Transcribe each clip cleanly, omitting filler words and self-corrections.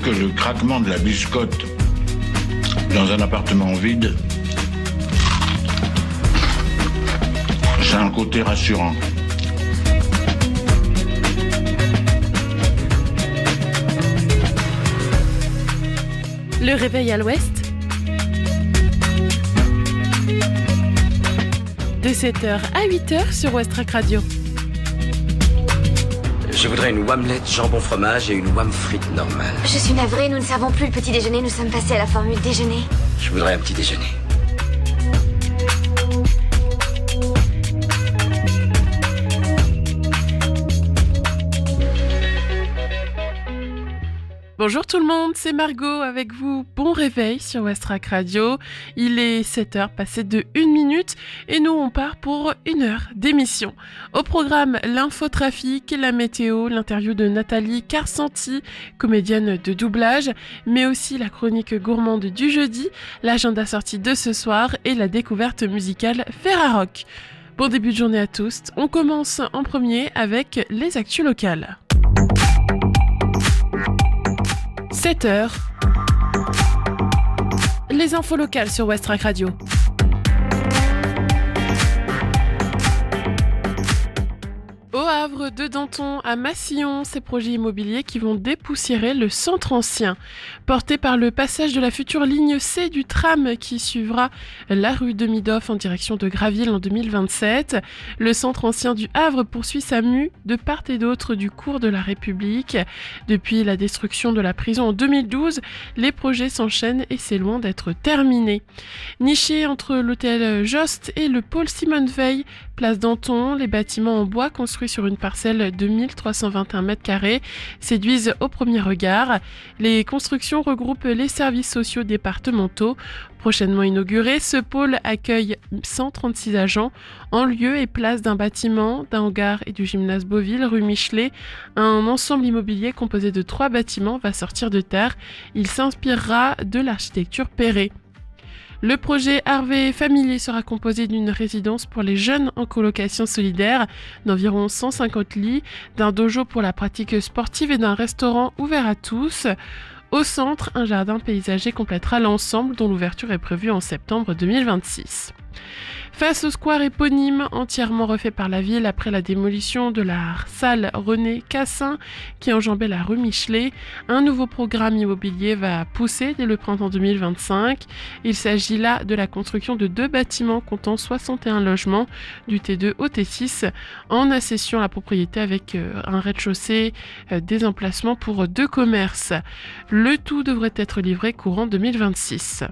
que le craquement de la biscotte dans un appartement vide, c'est un côté rassurant. Le réveil à l'ouest, de 7h à 8h sur Westrack Radio. Je voudrais une omelette jambon fromage et une wham frite normale. Je suis navrée, nous ne servons plus le petit déjeuner, nous sommes passés à la formule déjeuner. Je voudrais un petit déjeuner. Bonjour tout le monde, c'est Margot avec vous. Bon réveil sur Westrack Radio. Il est 7h passé de 1 minute et nous on part pour 1 heure d'émission. Au programme, l'infotrafic, la météo, l'interview de Nathalie Carsanti, comédienne de doublage, mais aussi la chronique gourmande du jeudi, l'agenda sorti de ce soir et la découverte musicale Ferrarock. Bon début de journée à tous. On commence en premier avec les actus locales. 7h. Les infos locales sur Westrack Radio. Au Havre, de Danton à Massillon, ces projets immobiliers qui vont dépoussiérer le centre ancien. Porté par le passage de la future ligne C du tram qui suivra la rue de Midoff en direction de Graville en 2027, le centre ancien du Havre poursuit sa mue de part et d'autre du cours de la République. Depuis la destruction de la prison en 2012, les projets s'enchaînent et c'est loin d'être terminé. Niché entre l'hôtel Jost et le pôle Simone Veil, place Danton, les bâtiments en bois construits sur une parcelle de 1321 m² séduisent au premier regard. Les constructions regroupent les services sociaux départementaux. Prochainement inauguré, ce pôle accueille 136 agents en lieu et place d'un bâtiment, d'un hangar et du gymnase Beauville, rue Michelet. Un ensemble immobilier composé de 3 bâtiments va sortir de terre. Il s'inspirera de l'architecture Perret. Le projet Harvey Familier sera composé d'une résidence pour les jeunes en colocation solidaire d'environ 150 lits, d'un dojo pour la pratique sportive et d'un restaurant ouvert à tous. Au centre, un jardin paysager complétera l'ensemble dont l'ouverture est prévue en septembre 2026. Face au square éponyme, entièrement refait par la ville après la démolition de la salle René Cassin qui enjambait la rue Michelet, un nouveau programme immobilier va pousser dès le printemps 2025. Il s'agit là de la construction de 2 bâtiments comptant 61 logements du T2 au T6 en accession à la propriété avec un rez-de-chaussée, des emplacements pour 2 commerces. Le tout devrait être livré courant 2026.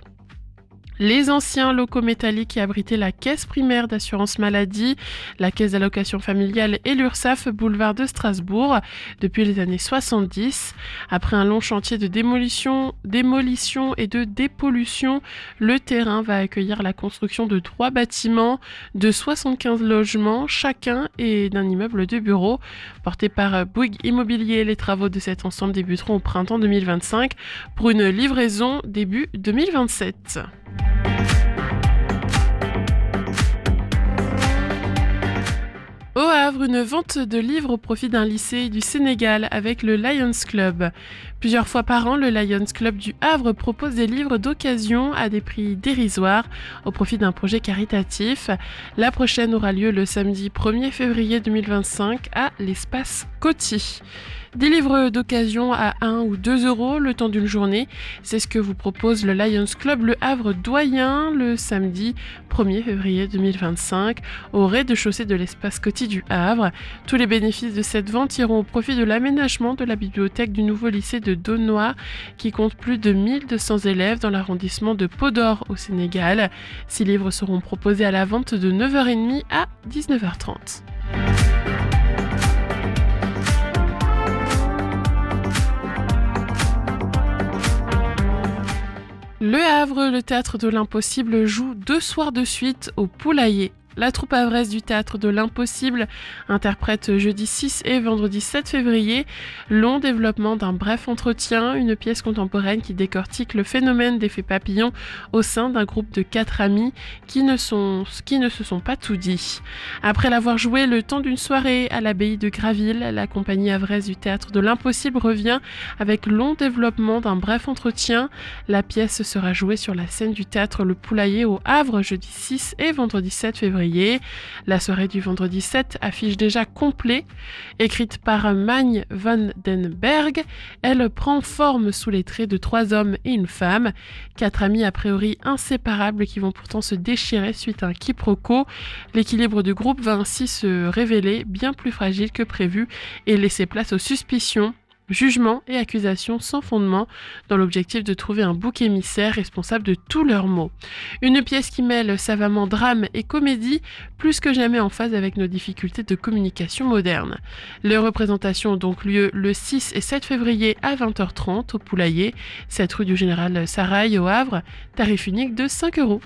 Les anciens locaux métalliques qui abritaient la caisse primaire d'assurance maladie, la caisse d'allocation familiale et l'URSSAF boulevard de Strasbourg depuis les années 70. Après un long chantier de démolition et de dépollution, le terrain va accueillir la construction de 3 bâtiments de 75 logements chacun et d'un immeuble de bureaux. Porté par Bouygues Immobilier, les travaux de cet ensemble débuteront au printemps 2025 pour une livraison début 2027. Au Havre, une vente de livres au profit d'un lycée du Sénégal avec le Lions Club. Plusieurs fois par an, le Lions Club du Havre propose des livres d'occasion à des prix dérisoires au profit d'un projet caritatif. La prochaine aura lieu le samedi 1er février 2025 à l'espace Coty. Des livres d'occasion à 1 ou 2 euros le temps d'une journée. C'est ce que vous propose le Lions Club Le Havre Doyen le samedi 1er février 2025 au rez-de-chaussée de l'espace Coty du Havre. Tous les bénéfices de cette vente iront au profit de l'aménagement de la bibliothèque du nouveau lycée de Donois qui compte plus de 1200 élèves dans l'arrondissement de Podor au Sénégal. 6 livres seront proposés à la vente de 9h30 à 19h30. Le Havre, le théâtre de l'impossible, joue 2 soirs de suite au Poulailler. La troupe havraise du Théâtre de l'Impossible interprète jeudi 6 et vendredi 7 février Long développement d'un bref entretien, une pièce contemporaine qui décortique le phénomène d'effet papillon au sein d'un groupe de 4 amis qui ne se sont pas tout dit. Après l'avoir joué le temps d'une soirée à l'abbaye de Graville, la compagnie havraise du Théâtre de l'Impossible revient avec Long développement d'un bref entretien. La pièce sera jouée sur la scène du Théâtre Le Poulailler au Havre jeudi 6 et vendredi 7 février. La soirée du vendredi 7 affiche déjà complet. Écrite par Magne van den Berg, elle prend forme sous les traits de 3 hommes et une femme, 4 amis a priori inséparables qui vont pourtant se déchirer suite à un quiproquo. L'équilibre du groupe va ainsi se révéler bien plus fragile que prévu et laisser place aux suspicions, jugements et accusations sans fondement dans l'objectif de trouver un bouc émissaire responsable de tous leurs maux. Une pièce qui mêle savamment drame et comédie, plus que jamais en phase avec nos difficultés de communication moderne. Les représentations ont donc lieu le 6 et 7 février à 20h30 au Poulailler, 7 rue du Général Sarail au Havre, tarif unique de 5 €.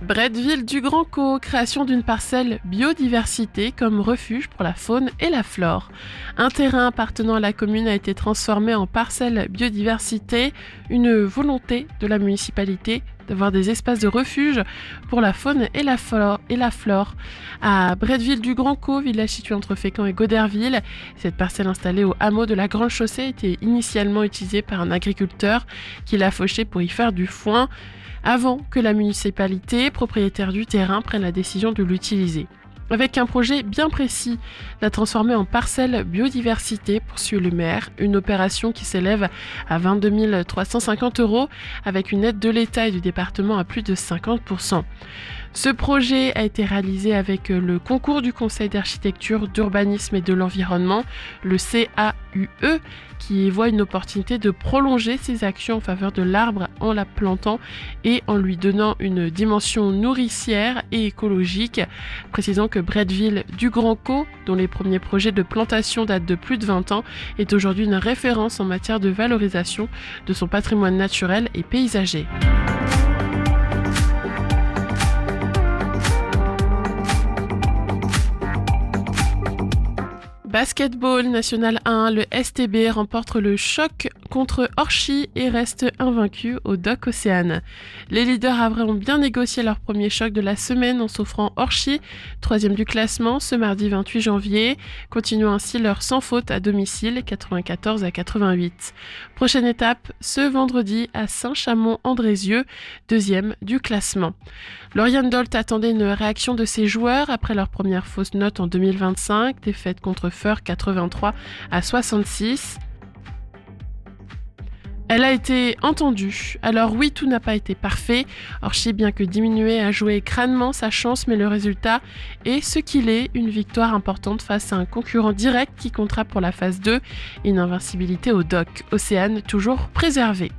Bretteville du Grand Caux, création d'une parcelle biodiversité comme refuge pour la faune et la flore. Un terrain appartenant à la commune a été transformé en parcelle biodiversité, une volonté de la municipalité d'avoir des espaces de refuge pour la faune et la flore. À Bretteville du Grand Caux, village situé entre Fécamp et Goderville, cette parcelle installée au hameau de la Grande Chaussée était initialement utilisée par un agriculteur qui l'a fauchée pour y faire du foin, avant que la municipalité, propriétaire du terrain, prenne la décision de l'utiliser. Avec un projet bien précis, la transformer en parcelle biodiversité, poursuit le maire, une opération qui s'élève à 22 350 € avec une aide de l'État et du département à plus de 50%. Ce projet a été réalisé avec le concours du Conseil d'architecture, d'urbanisme et de l'environnement, le CAUE, qui voit une opportunité de prolonger ses actions en faveur de l'arbre en la plantant et en lui donnant une dimension nourricière et écologique. Précisons que Bretteville du Grand Caux, dont les premiers projets de plantation datent de plus de 20 ans, est aujourd'hui une référence en matière de valorisation de son patrimoine naturel et paysager. Basketball National 1, le STB remporte le choc contre Orchy et reste invaincu au Doc Océane. Les leaders havrais ont bien négocié leur premier choc de la semaine en s'offrant Orchy, 3e du classement, ce mardi 28 janvier, continuant ainsi leur sans faute à domicile, 94-88. Prochaine étape, ce vendredi à Saint-Chamond-Andrézieux, 2e du classement. Lauriane Dolt attendait une réaction de ses joueurs après leur première fausse note en 2025, défaite contre Feur 83-66. Elle a été entendue. Alors oui, tout n'a pas été parfait. Orchy, bien que diminué, a joué crânement sa chance, mais le résultat est ce qu'il est. Une victoire importante face à un concurrent direct qui comptera pour la phase 2. Une invincibilité au Doc. Océane toujours préservé.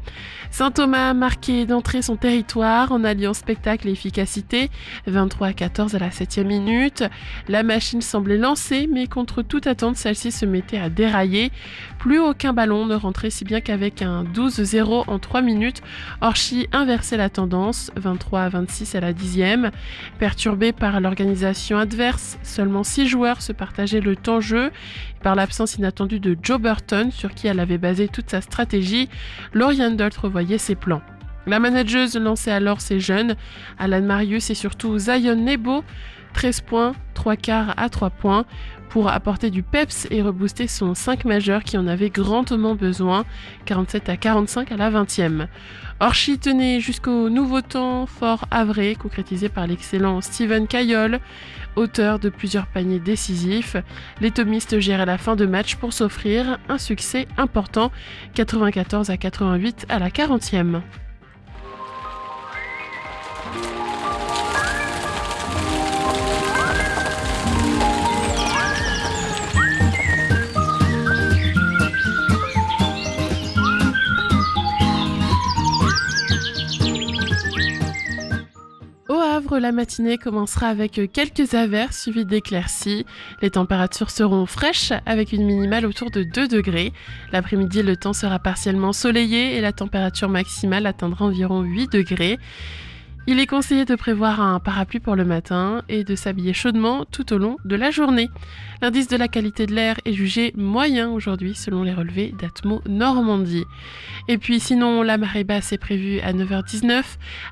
Saint-Thomas a marqué d'entrée son territoire en alliant spectacle et efficacité. 23-14 à la 7e minute. La machine semblait lancée, mais contre toute attente, celle-ci se mettait à dérailler. Plus aucun ballon ne rentrait, si bien qu'avec un 12-0 en 3 minutes, Orchy inversait la tendance, 23-26 à la 10e. Perturbé par l'organisation adverse, seulement 6 joueurs se partageaient le temps-jeu. Par l'absence inattendue de Joe Burton, sur qui elle avait basé toute sa stratégie, Lauriane Dolt revoyait ses plans. La manageuse lançait alors ses jeunes, Alan Marius et surtout Zion Nebo, 13 points, 3 quarts à 3 points, pour apporter du peps et rebooster son 5 majeur qui en avait grandement besoin, 47-45 à la 20e. Orchy tenait jusqu'au nouveau temps fort havrais, concrétisé par l'excellent Steven Caillol, auteur de plusieurs paniers décisifs. Les thomistes géraient la fin de match pour s'offrir un succès important, 94-88 à la 40e. la matinée commencera avec quelques averses suivies d'éclaircies. Les températures seront fraîches avec une minimale autour de 2 degrés. L'après-midi, le temps sera partiellement soleillé et la température maximale atteindra environ 8 degrés. Il est conseillé de prévoir un parapluie pour le matin et de s'habiller chaudement tout au long de la journée. L'indice de la qualité de l'air est jugé moyen aujourd'hui selon les relevés d'Atmo Normandie. Et puis sinon, la marée basse est prévue à 9h19,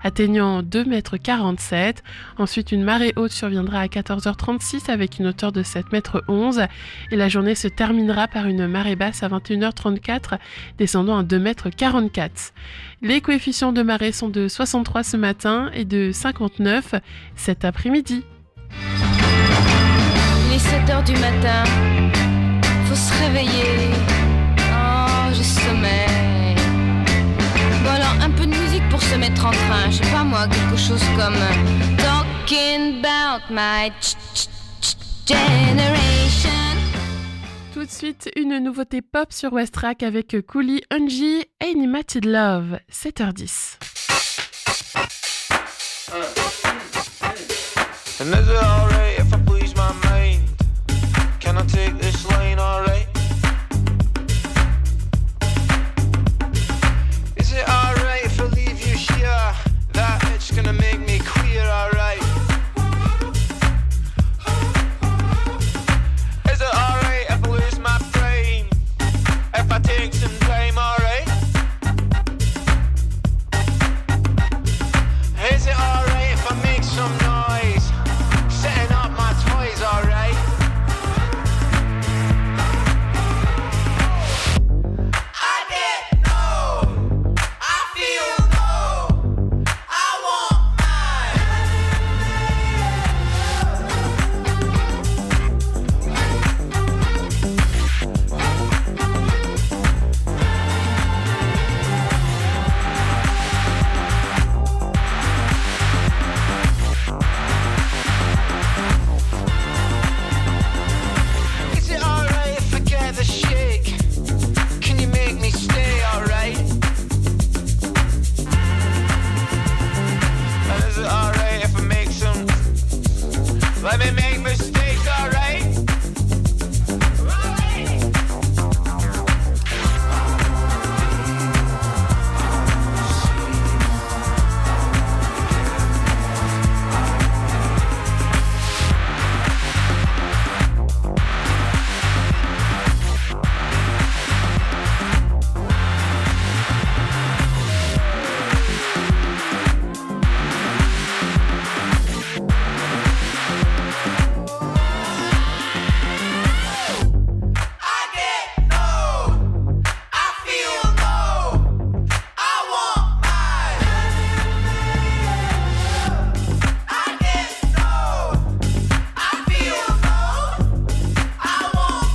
atteignant 2,47 m. Ensuite, une marée haute surviendra à 14h36 avec une hauteur de 7,11 m. Et la journée se terminera par une marée basse à 21h34, descendant à 2,44 m. Les coefficients de marée sont de 63 ce matin et de 59 cet après-midi. Il est 7h du matin, faut se réveiller. Oh, j'ai sommeil. Bon alors, un peu de musique pour se mettre en train. Je sais pas moi, quelque chose comme Talking about my generation. Tout de suite, une nouveauté pop sur Westrack avec Cooley Ungie, Animated Love, 7h10. And is it alright if I please my mind? Can I take this line alright? Is it alright if I leave you here? That it's gonna make me queer, alright? Is it alright if I lose my brain? If I take some time, alright? Is it alright if I make some noise? Setting up my toys, alright? I get no, I feel no, I want Is it alright if I get the shake? Can you make me stay, alright? And is it alright if I make some... Let me make mistakes, alright? I get no, I feel no, I want I get no, I feel no, I want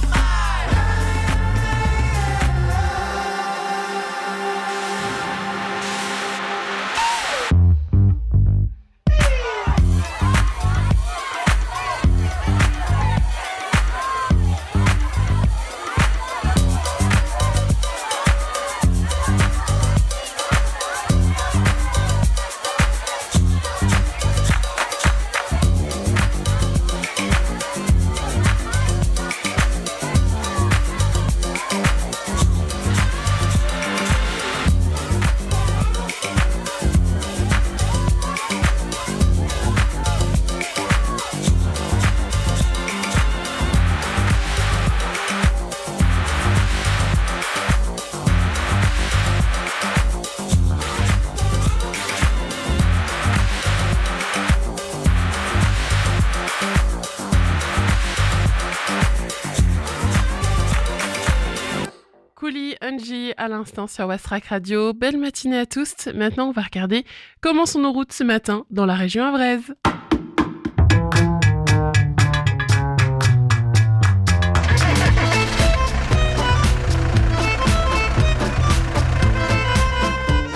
Cooley Ungie à l'instant sur Westrack Radio. Belle matinée à tous. Maintenant, on va regarder comment sont nos routes ce matin dans la région avraise.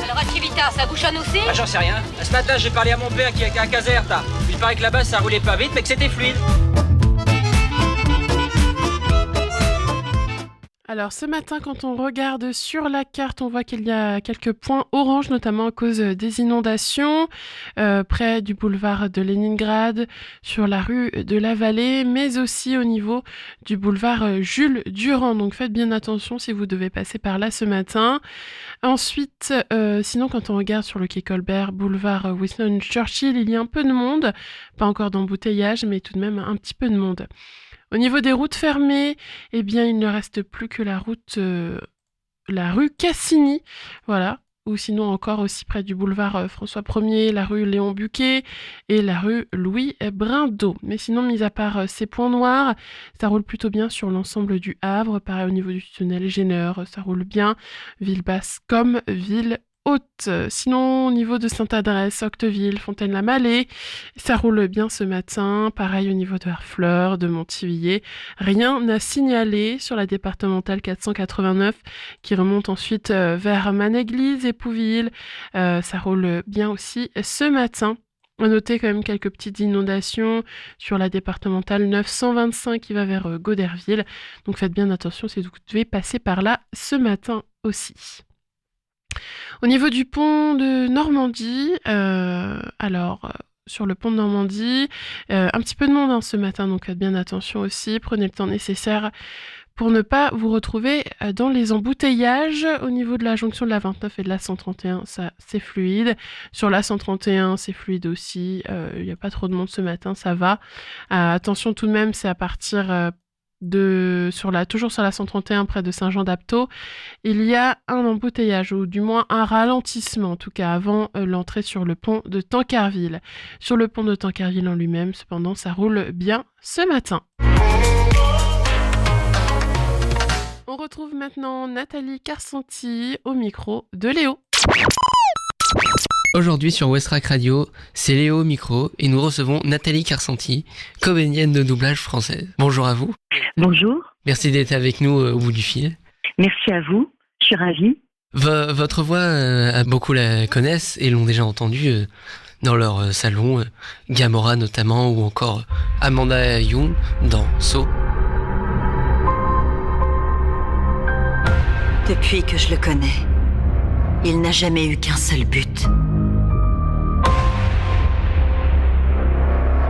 Alors, Activita, ça bouchonne aussi? Ah, j'en sais rien. Ce matin, j'ai parlé à mon père qui est à Caserta. Il paraît que là-bas, ça roulait pas vite, mais que c'était fluide. Alors ce matin, quand on regarde sur la carte, on voit qu'il y a quelques points orange, notamment à cause des inondations, près du boulevard de Leningrad, sur la rue de la Vallée, mais aussi au niveau du boulevard Jules Durand. Donc faites bien attention si vous devez passer par là ce matin. Ensuite, sinon quand on regarde sur le quai Colbert, boulevard Winston Churchill, il y a un peu de monde, pas encore d'embouteillage, mais tout de même un petit peu de monde. Au niveau des routes fermées, eh bien, il ne reste plus que la rue Cassini, voilà, ou sinon encore aussi près du boulevard François 1er, la rue Léon Buquet et la rue Louis Brindeau. Mais sinon, mis à part ces points noirs, ça roule plutôt bien sur l'ensemble du Havre. Pareil au niveau du tunnel Géneur, ça roule bien, ville basse comme ville haute. Sinon, au niveau de Sainte-Adresse, Octeville, Fontaine-la-Mallée, ça roule bien ce matin. Pareil au niveau de Harfleur, de Montivilliers. Rien n'a signalé sur la départementale 489 qui remonte ensuite vers Manéglise et Pouville. Ça roule bien aussi ce matin. À noter quand même quelques petites inondations sur la départementale 925 qui va vers Goderville. Donc faites bien attention si vous devez passer par là ce matin aussi. Au niveau du pont de Normandie, sur le pont de Normandie, un petit peu de monde ce matin, donc faites bien attention aussi. Prenez le temps nécessaire pour ne pas vous retrouver dans les embouteillages. Au niveau de la jonction de la 29 et de la 131, ça c'est fluide. Sur la 131, c'est fluide aussi. Il n'y a pas trop de monde ce matin, ça va. Attention tout de même, c'est à partir toujours sur la 131 près de Saint-Jean-d'Aptaux, il y a un embouteillage, ou du moins un ralentissement, en tout cas avant l'entrée sur le pont de Tancarville. Sur le pont de Tancarville en lui-même, cependant, ça roule bien ce matin. On retrouve maintenant Nathalie Carsanti au micro de Léo. Aujourd'hui sur Westrack Radio, c'est Léo au micro et nous recevons Nathalie Carsanti, comédienne de doublage française. Bonjour à vous. Bonjour. Merci d'être avec nous au bout du fil. Merci à vous, je suis ravie. Votre voix, beaucoup la connaissent et l'ont déjà entendue dans leur salon, Gamora notamment, ou encore Amanda Young dans Saw. Depuis que je le connais, il n'a jamais eu qu'un seul but.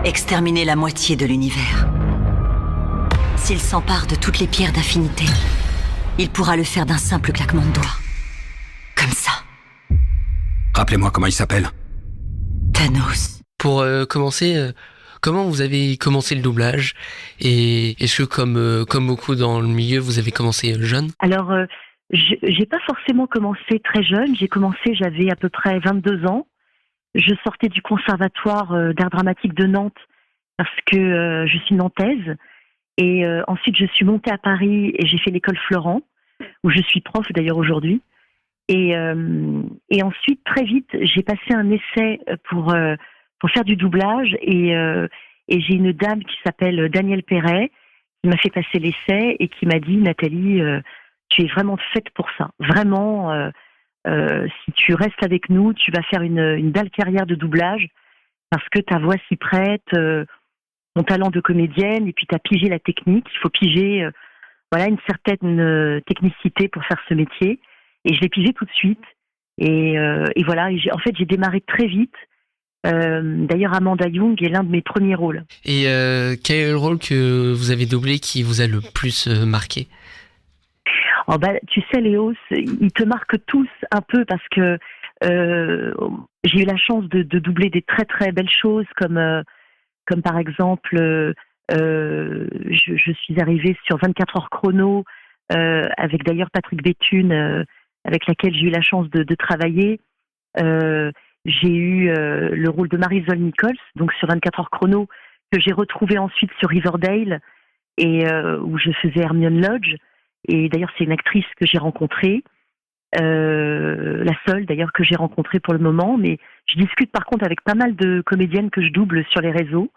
Exterminer la moitié de l'univers. S'il s'empare de toutes les pierres d'infinité, il pourra le faire d'un simple claquement de doigts. Comme ça. Rappelez-moi comment il s'appelle. Thanos. Pour commencer, comment vous avez commencé le doublage ? Et est-ce que comme beaucoup dans le milieu, vous avez commencé jeune ? Alors, j'ai pas forcément commencé très jeune. J'avais à peu près 22 ans. Je sortais du conservatoire d'art dramatique de Nantes parce que je suis nantaise. Et ensuite, je suis montée à Paris et j'ai fait l'école Florent, où je suis prof d'ailleurs aujourd'hui. Et ensuite, très vite, j'ai passé un essai pour faire du doublage. Et j'ai une dame qui s'appelle Danielle Perret, qui m'a fait passer l'essai et qui m'a dit « Nathalie, tu es vraiment faite pour ça. Vraiment, si tu restes avec nous, tu vas faire une belle carrière de doublage parce que ta voix s'y prête, ton talent de comédienne, et puis tu as pigé la technique. Il faut piger une certaine technicité pour faire ce métier. Et je l'ai pigé tout de suite. Et voilà, j'ai démarré très vite. D'ailleurs, Amanda Young est l'un de mes premiers rôles. Et quel est le rôle que vous avez doublé qui vous a le plus marqué ? Oh tu sais, Léo, ils te marquent tous un peu parce que j'ai eu la chance de doubler des très très belles choses comme par exemple, je suis arrivée sur 24 heures chrono avec d'ailleurs Patrick Béthune, avec laquelle j'ai eu la chance de travailler. J'ai eu le rôle de Marisol Nichols, donc sur 24 heures chrono, que j'ai retrouvé ensuite sur Riverdale, et où je faisais Hermione Lodge. Et d'ailleurs, c'est une actrice que j'ai rencontrée, la seule d'ailleurs que j'ai rencontrée pour le moment. Mais je discute par contre avec pas mal de comédiennes que je double sur les réseaux,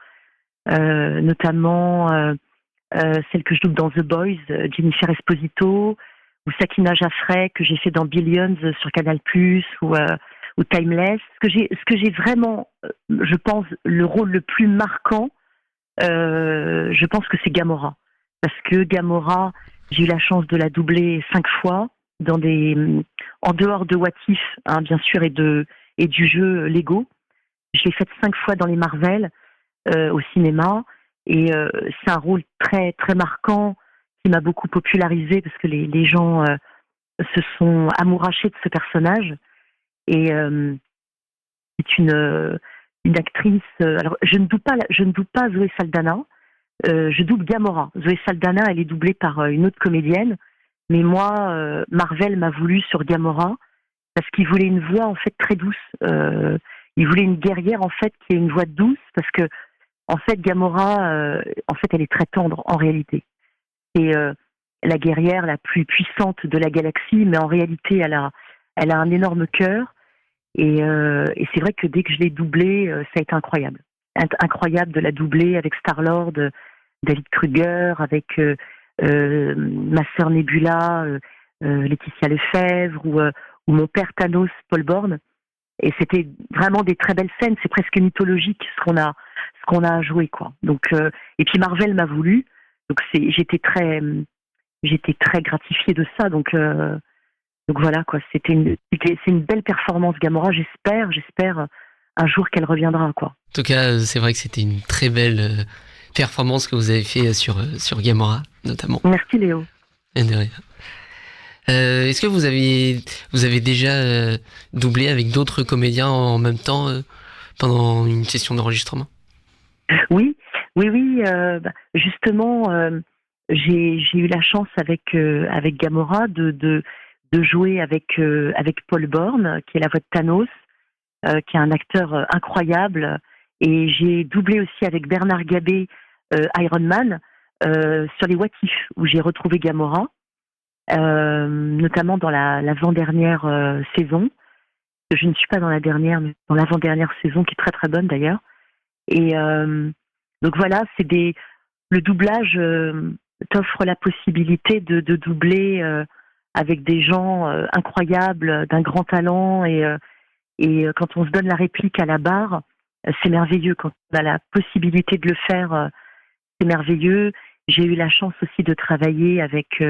notamment celle que je double dans The Boys, Jennifer Esposito, ou Sakina Jaffray que j'ai fait dans Billions sur Canal+, ou Timeless. Ce que j'ai vraiment, je pense, le rôle le plus marquant, je pense que c'est Gamora. Parce que Gamora, J'ai eu la chance de la doubler 5 fois en dehors de What If, hein, bien sûr, et du jeu Lego. Je l'ai faite 5 fois dans les Marvel au cinéma, et c'est un rôle très très marquant qui m'a beaucoup popularisé parce que les gens se sont amourachés de ce personnage. Et c'est une actrice. Alors je ne double pas Zoé Saldana. Je double Gamora. Zoé Saldana, elle est doublée par une autre comédienne. Mais moi, Marvel m'a voulu sur Gamora parce qu'il voulait une voix en fait très douce. Il voulait une guerrière en fait qui ait une voix douce parce que en fait Gamora, en fait, elle est très tendre en réalité. C'est la guerrière la plus puissante de la galaxie, mais en réalité, elle a un énorme cœur. Et c'est vrai que dès que je l'ai doublée, ça a été incroyable. Incroyable de la doubler avec Star-Lord, David Kruger, avec ma sœur Nebula, Laetitia Lefebvre, ou mon père Thanos, Paul Borne. Et c'était vraiment des très belles scènes. C'est presque mythologique ce qu'on a à jouer, quoi. Donc, et puis Marvel m'a voulu. Donc j'étais très gratifiée de ça. Donc voilà, quoi. C'est une belle performance, Gamora. J'espère un jour qu'elle reviendra, quoi. En tout cas, c'est vrai que c'était une très belle performance que vous avez fait sur Gamora, notamment. Merci, Léo. Et de rien. Est-ce que vous avez déjà doublé avec d'autres comédiens en même temps pendant une session d'enregistrement? Oui. Justement, j'ai eu la chance avec Gamora de jouer avec Paul Borne, qui est la voix de Thanos, qui est un acteur incroyable, et j'ai doublé aussi avec Bernard Gabé Iron Man sur les What If, où j'ai retrouvé Gamora, notamment dans l'avant-dernière saison. Je ne suis pas dans la dernière, mais dans l'avant-dernière saison, qui est très très bonne d'ailleurs. Et donc voilà, le doublage t'offre la possibilité de doubler avec des gens incroyables, d'un grand talent, et quand on se donne la réplique à la barre, c'est merveilleux. Quand on a la possibilité de le faire, c'est merveilleux. J'ai eu la chance aussi de travailler avec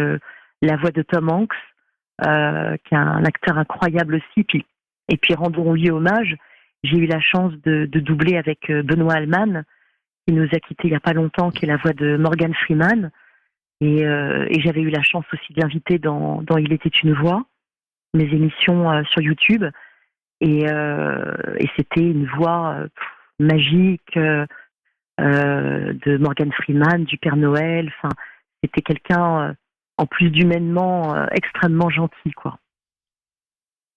la voix de Tom Hanks, qui est un acteur incroyable aussi. Et puis rendons-lui hommage, j'ai eu la chance de doubler avec Benoît Alman, qui nous a quittés il n'y a pas longtemps, qui est la voix de Morgan Freeman. Et j'avais eu la chance aussi de l'inviter dans Il était une voix, mes émissions sur YouTube. Et c'était une voix magique de Morgan Freeman, du Père Noël. Enfin, c'était quelqu'un, en plus d'humainement, extrêmement gentil, quoi.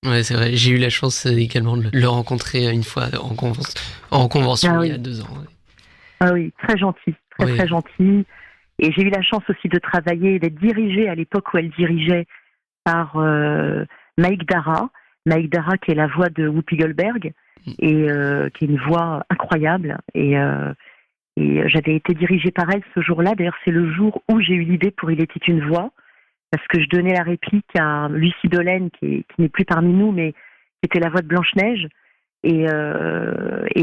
Ouais, c'est vrai. J'ai eu la chance également de le rencontrer une fois en convention il y a 2 ans. Ouais. Ah oui, très gentil, très gentil. Et j'ai eu la chance aussi de travailler, d'être dirigée à l'époque où elle dirigeait par Maïk Dara. Maïk Dara, qui est la voix de Whoopi Goldberg, et qui est une voix incroyable. Et j'avais été dirigée par elle ce jour-là. D'ailleurs, c'est le jour où j'ai eu l'idée pour Il était une voix, parce que je donnais la réplique à Lucie Dolène, qui n'est plus parmi nous, mais qui était la voix de Blanche-Neige. Et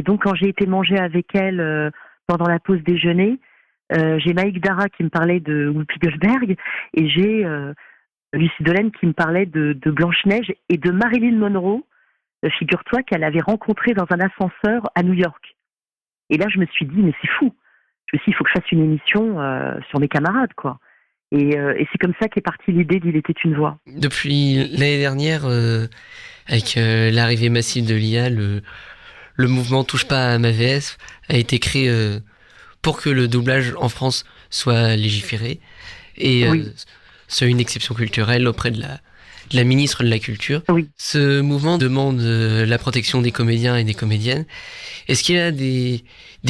donc, quand j'ai été manger avec elle pendant la pause déjeuner, j'ai Maïk Dara qui me parlait de Whoopi Goldberg, et j'ai Lucie Dolène qui me parlait de Blanche-Neige et de Marilyn Monroe, figure-toi, qu'elle avait rencontrée dans un ascenseur à New York. Et là, je me suis dit, mais c'est fou. Je me suis dit, il faut que je fasse une émission sur mes camarades, quoi. Et c'est comme ça qu'est partie l'idée d'Il était une voix. Depuis l'année dernière, avec l'arrivée massive de l'IA, le mouvement Touche pas à ma VF a été créé pour que le doublage en France soit légiféré et soit une exception culturelle auprès de la ministre de la Culture. Oui. Ce mouvement demande la protection des comédiens et des comédiennes. Est-ce qu'il y a des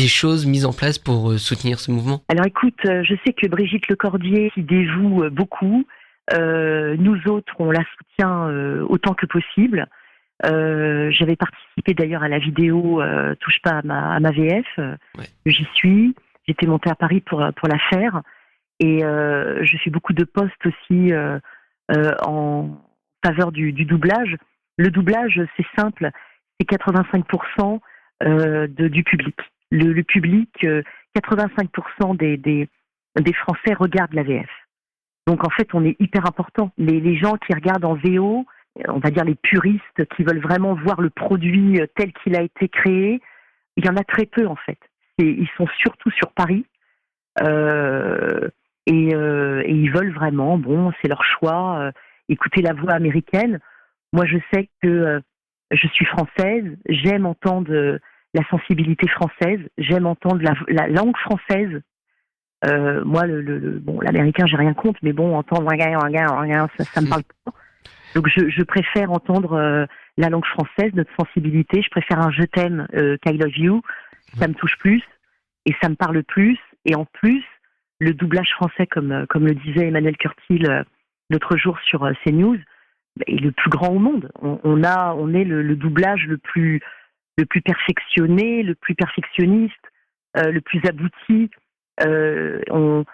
choses mises en place pour soutenir ce mouvement? Alors écoute, je sais que Brigitte Lecordier s'y dévoue beaucoup. Nous autres, on la soutient autant que possible. J'avais participé d'ailleurs à la vidéo Touche pas à ma VF. J'y suis. J'étais montée à Paris pour la faire. Et je fais beaucoup de posts aussi en faveur du doublage. Le doublage, c'est simple, c'est 85% du public. Le public, 85% des Français regardent la VF. Donc en fait, on est hyper important. Les gens qui regardent en VO, on va dire les puristes qui veulent vraiment voir le produit tel qu'il a été créé, il y en a très peu en fait. Ils sont surtout sur Paris et ils veulent vraiment, bon, c'est leur choix, écouter la voix américaine. Moi, je sais que je suis française, j'aime entendre la sensibilité française, j'aime entendre la langue française. Moi, bon, l'américain, j'ai rien contre, mais bon, entendre ça me parle pas. Donc, je préfère entendre la langue française, notre sensibilité. Je préfère un je t'aime qu'I love you. Ça me touche plus et ça me parle plus. Et en plus, le doublage français, comme le disait Emmanuel Curtil l'autre jour sur CNews, est le plus grand au monde. On est le doublage le plus perfectionné, le plus perfectionniste, le plus abouti. On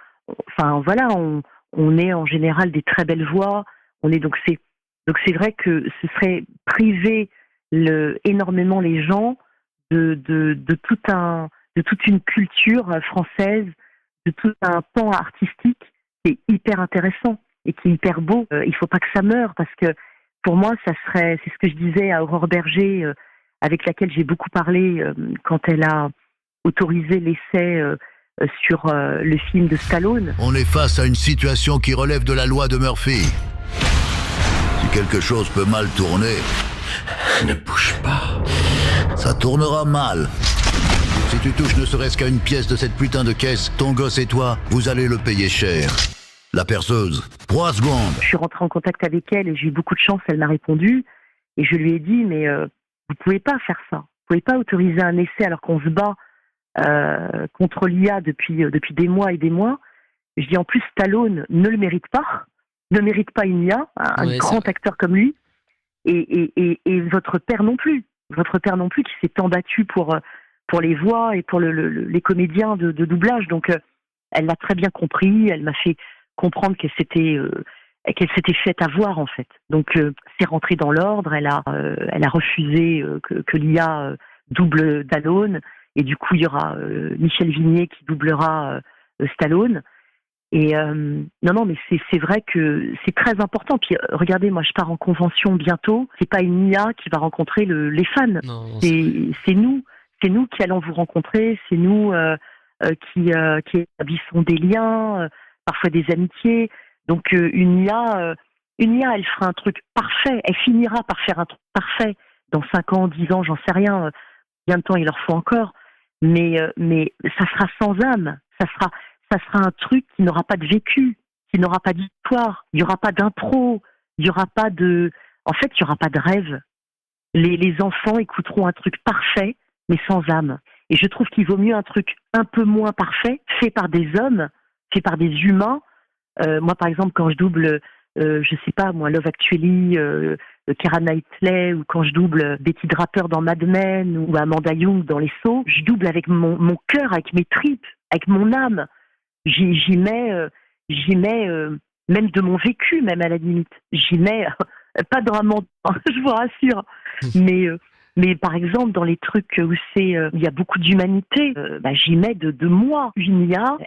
est en général des très belles voix. Donc c'est vrai que ce serait priver énormément les gens de toute une culture française, de tout un pan artistique qui est hyper intéressant et qui est hyper beau. Il faut pas que ça meure parce que pour moi, c'est ce que je disais à Aurore Berger, avec laquelle j'ai beaucoup parlé quand elle a autorisé l'essai sur le film de Stallone. On est face à une situation qui relève de la loi de Murphy. Si quelque chose peut mal tourner, ne bouge pas. Ça tournera mal. Si tu touches ne serait-ce qu'à une pièce de cette putain de caisse, ton gosse et toi, vous allez le payer cher. La perceuse, 3 secondes. Je suis rentrée en contact avec elle et j'ai eu beaucoup de chance, elle m'a répondu. Et je lui ai dit, mais vous pouvez pas faire ça. Vous pouvez pas autoriser un essai alors qu'on se bat contre l'IA depuis des mois et des mois. Je dis en plus, Stallone ne le mérite pas une IA, un grand acteur comme lui, et votre père non plus qui s'est tant battu pour les voix et pour les comédiens de doublage. Donc elle l'a très bien compris, elle m'a fait comprendre qu'elle s'était faite avoir en fait. Donc c'est rentré dans l'ordre, elle a refusé que l'IA double Stallone, et du coup il y aura Michel Vignier qui doublera Stallone. Et non, mais c'est vrai que c'est très important. Puis regardez, moi je pars en convention bientôt. C'est pas une IA qui va rencontrer les fans. Non, c'est nous qui allons vous rencontrer. C'est nous qui établissons des liens, parfois des amitiés. Donc une IA, elle fera un truc parfait. Elle finira par faire un truc parfait dans 5 ans, 10 ans, j'en sais rien. Combien de temps il leur faut encore. Mais ça sera sans âme. Ça sera un truc qui n'aura pas de vécu, qui n'aura pas d'histoire, il n'y aura pas d'impro, il n'y aura pas de rêve. Les enfants écouteront un truc parfait, mais sans âme. Et je trouve qu'il vaut mieux un truc un peu moins parfait, fait par des hommes, fait par des humains. Moi, par exemple, quand je double, je sais pas, moi, Love Actually, Keira Knightley, ou quand je double Betty Draper dans Mad Men, ou Amanda Young dans Les Sceaux, je double avec mon cœur, avec mes tripes, avec mon âme. J'y mets même de mon vécu, même à la limite. J'y mets pas de vraiment, je vous rassure. Mais par exemple, dans les trucs où il y a beaucoup d'humanité, j'y mets de moi. Une IA,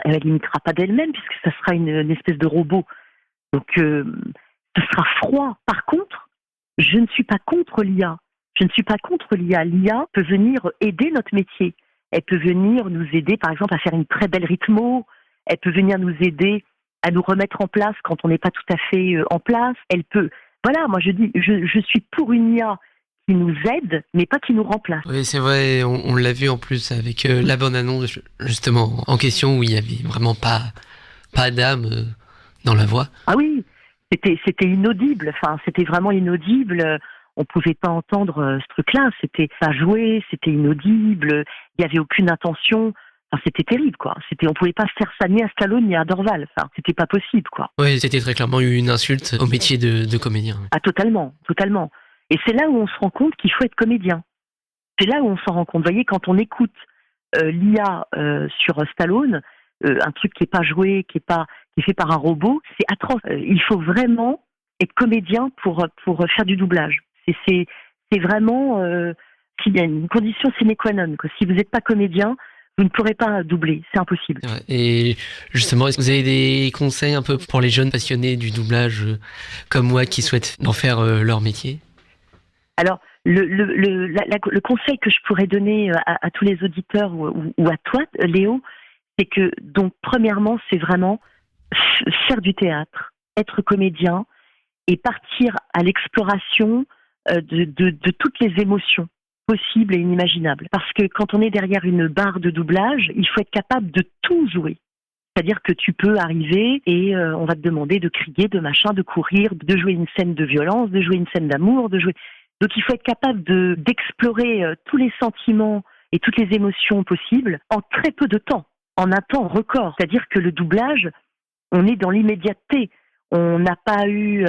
elle imitera pas d'elle-même puisque ça sera une espèce de robot. Donc, ce sera froid. Par contre, je ne suis pas contre l'IA. L'IA peut venir aider notre métier. Elle peut venir nous aider, par exemple, à faire une très belle rythmo. Elle peut venir nous aider à nous remettre en place quand on n'est pas tout à fait en place. Elle peut... Voilà, moi je dis, je suis pour une IA qui nous aide, mais pas qui nous remplace. Oui, c'est vrai, on l'a vu en plus avec la bande-annonce, justement, en question, où il n'y avait vraiment pas d'âme dans la voix. Ah oui, c'était inaudible, c'était vraiment inaudible. On pouvait pas entendre ce truc-là, c'était pas joué, c'était inaudible, il y avait aucune intention. C'était terrible, quoi. On pouvait pas faire ça ni à Stallone ni à Dorval. C'était pas possible, quoi. Oui, c'était très clairement une insulte au métier de comédien. Ah, totalement. Et c'est là où on se rend compte qu'il faut être comédien. C'est là où on s'en rend compte. Vous voyez, quand on écoute l'IA sur Stallone, un truc qui est pas joué, qui est fait par un robot, c'est atroce. Il faut vraiment être comédien pour faire du doublage. C'est vraiment s'il y a une condition sine qua non, que si vous n'êtes pas comédien, Vous ne pourrez pas doubler, c'est impossible. Ouais. Et justement, est-ce que vous avez des conseils un peu pour les jeunes passionnés du doublage comme moi qui souhaitent en faire leur métier ? Alors, le conseil que je pourrais donner à tous les auditeurs ou à toi, Léo, c'est que, donc, premièrement, c'est vraiment faire du théâtre, être comédien et partir à l'exploration de toutes les émotions possibles et inimaginables. Parce que quand on est derrière une barre de doublage, il faut être capable de tout jouer. C'est-à-dire que tu peux arriver et on va te demander de crier, de machin, de courir, de jouer une scène de violence, de jouer une scène d'amour, de jouer... Donc il faut être capable d'explorer tous les sentiments et toutes les émotions possibles en très peu de temps, en un temps record. C'est-à-dire que le doublage, on est dans l'immédiateté. On n'a pas eu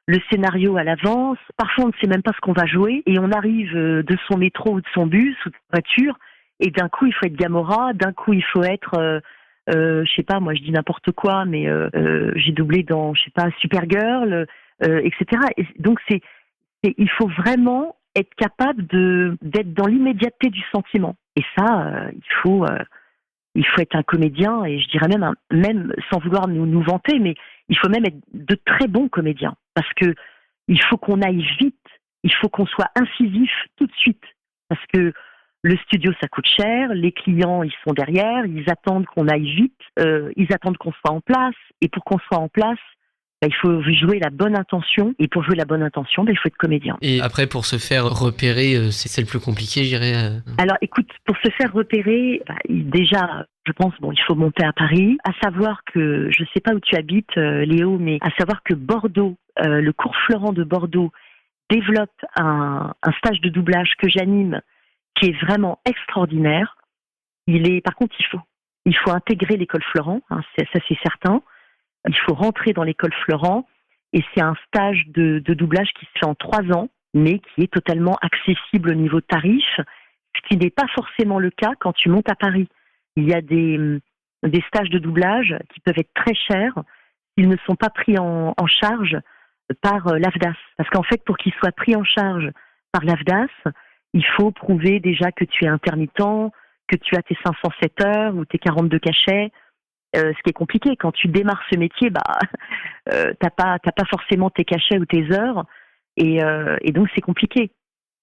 le scénario à l'avance. Parfois, on ne sait même pas ce qu'on va jouer et on arrive de son métro ou de son bus ou de sa voiture et d'un coup, il faut être Gamora, d'un coup, il faut être... je sais pas, moi je dis n'importe quoi, mais j'ai doublé dans, je sais pas, Supergirl, etc. Et donc il faut vraiment être capable d'être dans l'immédiateté du sentiment. Et ça, il faut être un comédien, et je dirais même sans vouloir nous vanter, mais il faut même être de très bons comédiens, parce que il faut qu'on aille vite, il faut qu'on soit incisif tout de suite, parce que le studio, ça coûte cher, les clients, ils sont derrière, ils attendent qu'on aille vite, ils attendent qu'on soit en place, et pour qu'on soit en place, il faut jouer la bonne intention, et pour jouer la bonne intention, il faut être comédien. Et après, pour se faire repérer, c'est le plus compliqué, je dirais. Alors, écoute, pour se faire repérer, déjà, je pense, il faut monter à Paris. À savoir que, je sais pas où tu habites, Léo, mais à savoir que Bordeaux, le cours Florent de Bordeaux, développe un stage de doublage que j'anime, qui est vraiment extraordinaire. Par contre, il faut intégrer l'école Florent, ça c'est certain. Il faut rentrer dans l'école Florent et c'est un stage de doublage qui se fait en 3 ans, mais qui est totalement accessible au niveau tarif, ce qui n'est pas forcément le cas quand tu montes à Paris. Il y a des stages de doublage qui peuvent être très chers s'ils ne sont pas pris en charge par l'AFDAS. Parce qu'en fait, pour qu'ils soient pris en charge par l'AFDAS, il faut prouver déjà que tu es intermittent, que tu as tes 507 heures ou tes 42 cachets. Ce qui est compliqué, quand tu démarres ce métier, t'as pas forcément tes cachets ou tes heures, et donc c'est compliqué.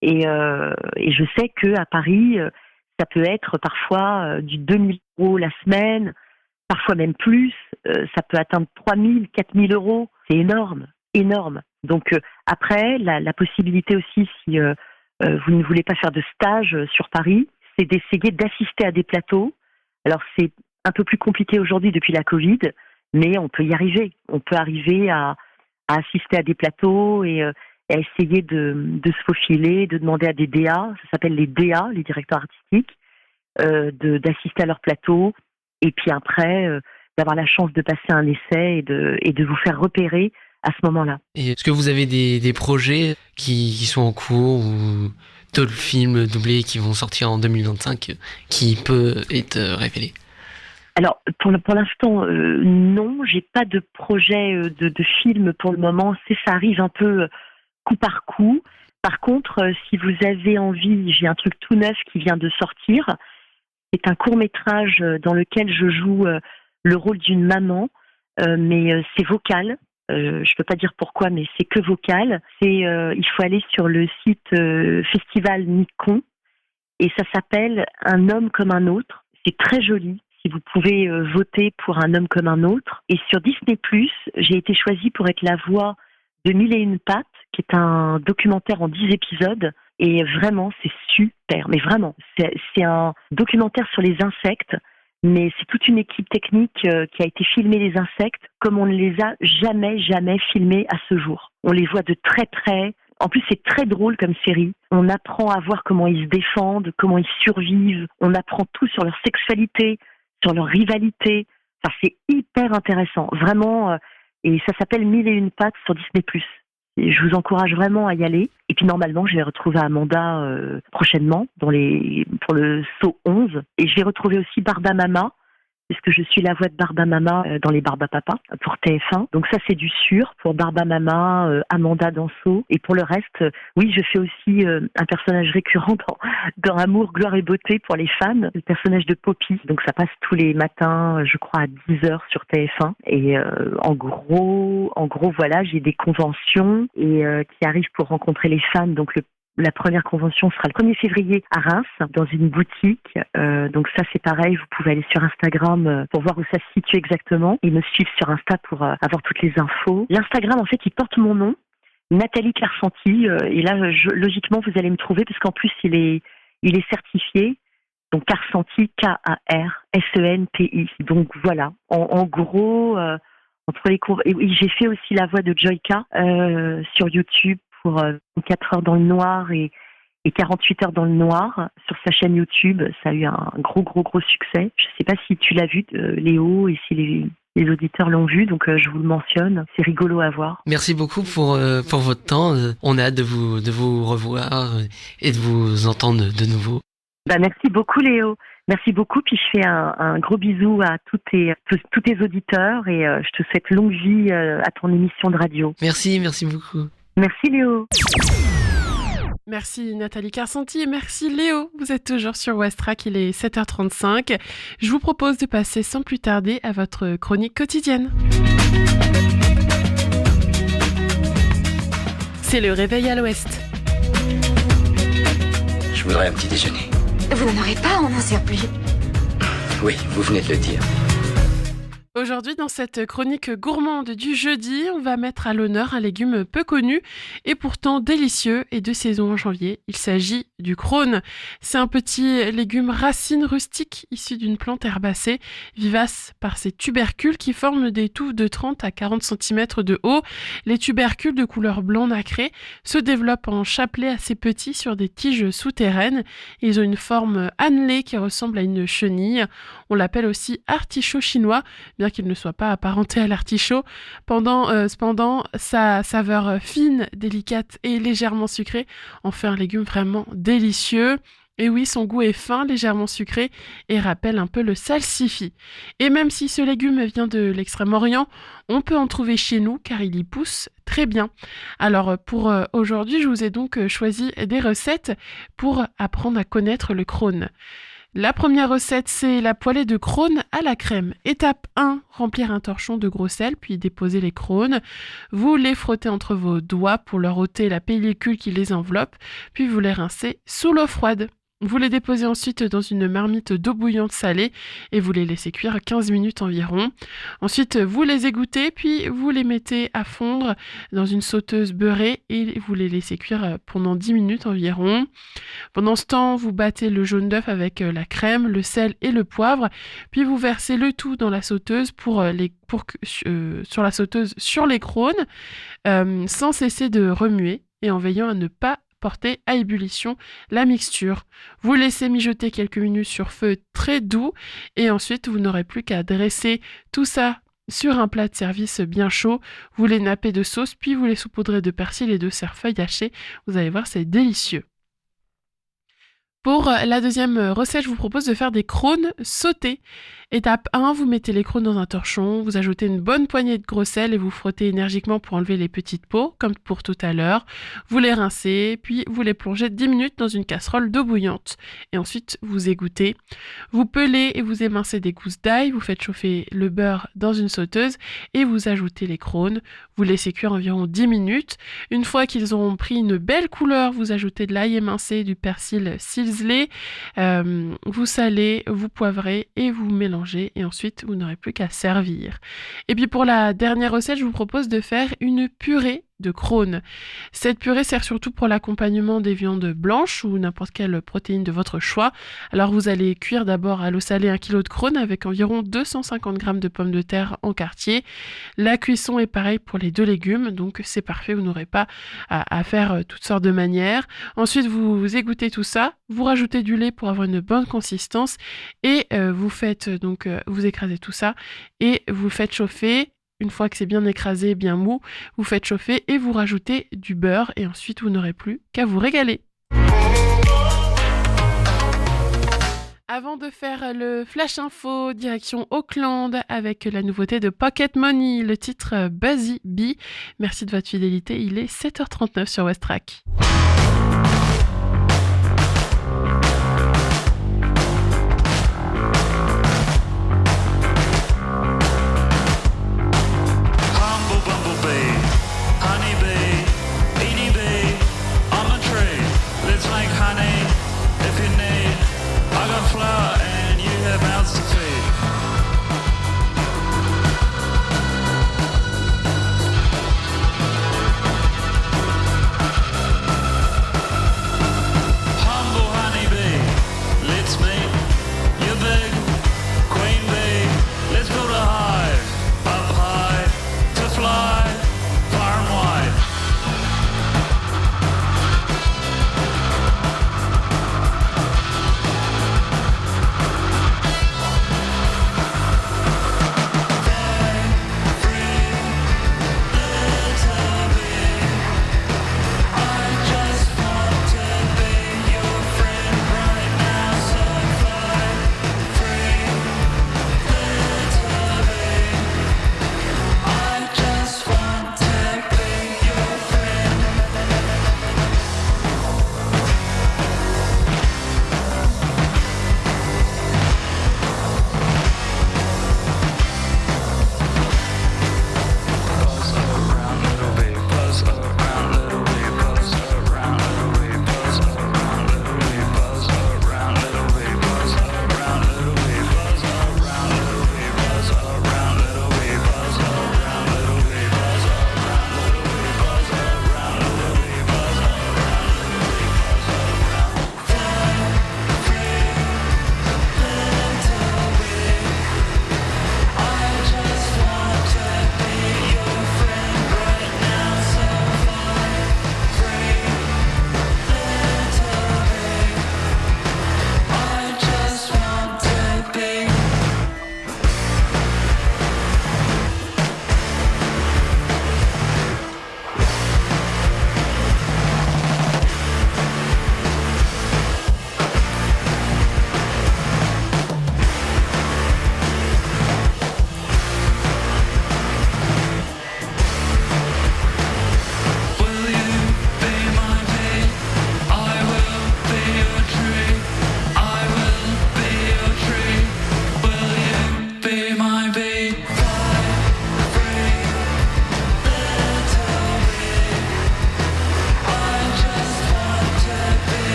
Et je sais que à Paris, ça peut être parfois du 2 000 € la semaine, parfois même plus. Ça peut atteindre 3 000, 4 000 €. C'est énorme, énorme. Donc après, la possibilité aussi, si vous ne voulez pas faire de stage sur Paris, c'est d'essayer d'assister à des plateaux. Alors c'est un peu plus compliqué aujourd'hui depuis la Covid, mais on peut y arriver. On peut arriver à assister à des plateaux et à essayer de se faufiler, de demander à des DA, ça s'appelle les DA, les directeurs artistiques, d'assister à leur plateau, et puis après d'avoir la chance de passer un essai et de vous faire repérer à ce moment-là. Et est-ce que vous avez des projets qui sont en cours ou d'autres films doublés qui vont sortir en 2025 qui peuvent être révélés ? Alors, pour l'instant, non, j'ai pas de projet de film pour le moment. Ça arrive un peu coup par coup. Par contre, si vous avez envie, j'ai un truc tout neuf qui vient de sortir. C'est un court-métrage dans lequel je joue le rôle d'une maman, mais c'est vocal. Je peux pas dire pourquoi, mais c'est que vocal. Il faut aller sur le site Festival Nikon et ça s'appelle Un homme comme un autre. C'est très joli. Si vous pouvez voter pour Un homme comme un autre. Et sur Disney+, j'ai été choisie pour être la voix de 1001 pattes, qui est un documentaire en 10 épisodes. Et vraiment, c'est super. Mais vraiment, c'est un documentaire sur les insectes, mais c'est toute une équipe technique qui a été filmer les insectes comme on ne les a jamais filmés à ce jour. On les voit de très près. En plus, c'est très drôle comme série. On apprend à voir comment ils se défendent, comment ils survivent. On apprend tout sur leur sexualité, sur leur rivalité. Enfin, c'est hyper intéressant, vraiment. Et ça s'appelle 1001 pattes sur Disney+. Et je vous encourage vraiment à y aller. Et puis normalement, je vais retrouver Amanda prochainement pour le saut 11. Et je vais retrouver aussi Barda Mama, puisque je suis la voix de Barba Mama dans les Barba Papa pour TF1. Donc ça, c'est du sûr pour Barba Mama, Amanda Danso. Et pour le reste, oui, je fais aussi un personnage récurrent dans Amour, Gloire et Beauté pour les fans, le personnage de Poppy. Donc ça passe tous les matins, je crois, à 10h sur TF1. Et en gros, voilà, j'ai des conventions et qui arrivent pour rencontrer les fans. Donc la première convention sera le 1er février à Reims, dans une boutique. Donc ça, c'est pareil, vous pouvez aller sur Instagram pour voir où ça se situe exactement et me suivre sur Insta pour avoir toutes les infos. L'Instagram, en fait, il porte mon nom, Nathalie Carcenti. Et là, logiquement, vous allez me trouver parce qu'en plus, il est certifié. Donc Carcenti, K-A-R-S-E-N-T-I. Donc voilà, en gros, entre les cours... Et oui, j'ai fait aussi la voix de Joyka sur YouTube, pour 24 heures dans le noir et 48 heures dans le noir sur sa chaîne YouTube. Ça a eu un gros succès. Je ne sais pas si tu l'as vu, Léo, et si les auditeurs l'ont vu, donc je vous le mentionne. C'est rigolo à voir. Merci beaucoup pour votre temps. On a hâte de vous revoir et de vous entendre de nouveau. Merci beaucoup, Léo. Merci beaucoup, puis je fais un gros bisou à tous tes auditeurs et je te souhaite longue vie à ton émission de radio. Merci beaucoup. Merci Léo. Merci Nathalie Carcenti et merci Léo. Vous êtes toujours sur Westrack, il est 7h35. Je vous propose de passer sans plus tarder à votre chronique quotidienne. C'est le réveil à l'Ouest. Je voudrais un petit déjeuner. Vous n'en aurez pas en un surplus. Oui, vous venez de le dire. Aujourd'hui, dans cette chronique gourmande du jeudi, on va mettre à l'honneur un légume peu connu et pourtant délicieux et de saison en janvier. Il s'agit du crône. C'est un petit légume racine rustique issu d'une plante herbacée, vivace par ses tubercules qui forment des touffes de 30 à 40 cm de haut. Les tubercules de couleur blanc nacré se développent en chapelets assez petits sur des tiges souterraines. Ils ont une forme annelée qui ressemble à une chenille. On l'appelle aussi artichaut chinois, bien qu'il ne soit pas apparenté à l'artichaut. Cependant, sa saveur fine, délicate et légèrement sucrée en fait un légume vraiment délicieux. Et oui, son goût est fin, légèrement sucré et rappelle un peu le salsifis. Et même si ce légume vient de l'Extrême-Orient, on peut en trouver chez nous car il y pousse très bien. Alors pour aujourd'hui, je vous ai donc choisi des recettes pour apprendre à connaître le crône. La première recette, c'est la poêlée de crône à la crème. Étape 1, remplir un torchon de gros sel, puis déposer les crônes. Vous les frottez entre vos doigts pour leur ôter la pellicule qui les enveloppe, puis vous les rincez sous l'eau froide. Vous les déposez ensuite dans une marmite d'eau bouillante salée et vous les laissez cuire 15 minutes environ. Ensuite, vous les égouttez, puis vous les mettez à fondre dans une sauteuse beurrée et vous les laissez cuire pendant 10 minutes environ. Pendant ce temps, vous battez le jaune d'œuf avec la crème, le sel et le poivre, puis vous versez le tout dans la sauteuse sur la sauteuse sur les crônes, sans cesser de remuer et en veillant à ne pas porter à ébullition la mixture. Vous laissez mijoter quelques minutes sur feu très doux et ensuite vous n'aurez plus qu'à dresser tout ça sur un plat de service bien chaud. Vous les nappez de sauce puis vous les saupoudrez de persil et de cerfeuil haché. Vous allez voir, c'est délicieux. Pour la deuxième recette, je vous propose de faire des crônes sautés. Étape 1, vous mettez les crônes dans un torchon, vous ajoutez une bonne poignée de gros sel et vous frottez énergiquement pour enlever les petites peaux, comme pour tout à l'heure. Vous les rincez, puis vous les plongez 10 minutes dans une casserole d'eau bouillante. Et ensuite, vous égouttez. Vous pelez et vous émincez des gousses d'ail, vous faites chauffer le beurre dans une sauteuse et vous ajoutez les crônes. Vous laissez cuire environ 10 minutes. Une fois qu'ils auront pris une belle couleur, vous ajoutez de l'ail émincé, du persil ciselé, vous salez, vous poivrez et vous mélangez. Et ensuite, vous n'aurez plus qu'à servir. Et puis pour la dernière recette, je vous propose de faire une purée de crône. Cette purée sert surtout pour l'accompagnement des viandes blanches ou n'importe quelle protéine de votre choix. Alors vous allez cuire d'abord à l'eau salée 1 kg de crône avec environ 250 g de pommes de terre en quartier. La cuisson est pareille pour les deux légumes, donc c'est parfait, vous n'aurez pas à faire toutes sortes de manières. Ensuite, vous égouttez tout ça, vous rajoutez du lait pour avoir une bonne consistance et vous écrasez tout ça et vous faites chauffer. Une fois que c'est bien écrasé, bien mou, vous faites chauffer et vous rajoutez du beurre et ensuite vous n'aurez plus qu'à vous régaler. Avant de faire le Flash Info, direction Auckland avec la nouveauté de Pocket Money, le titre Buzzy Bee. Merci de votre fidélité, il est 7h39 sur West Track.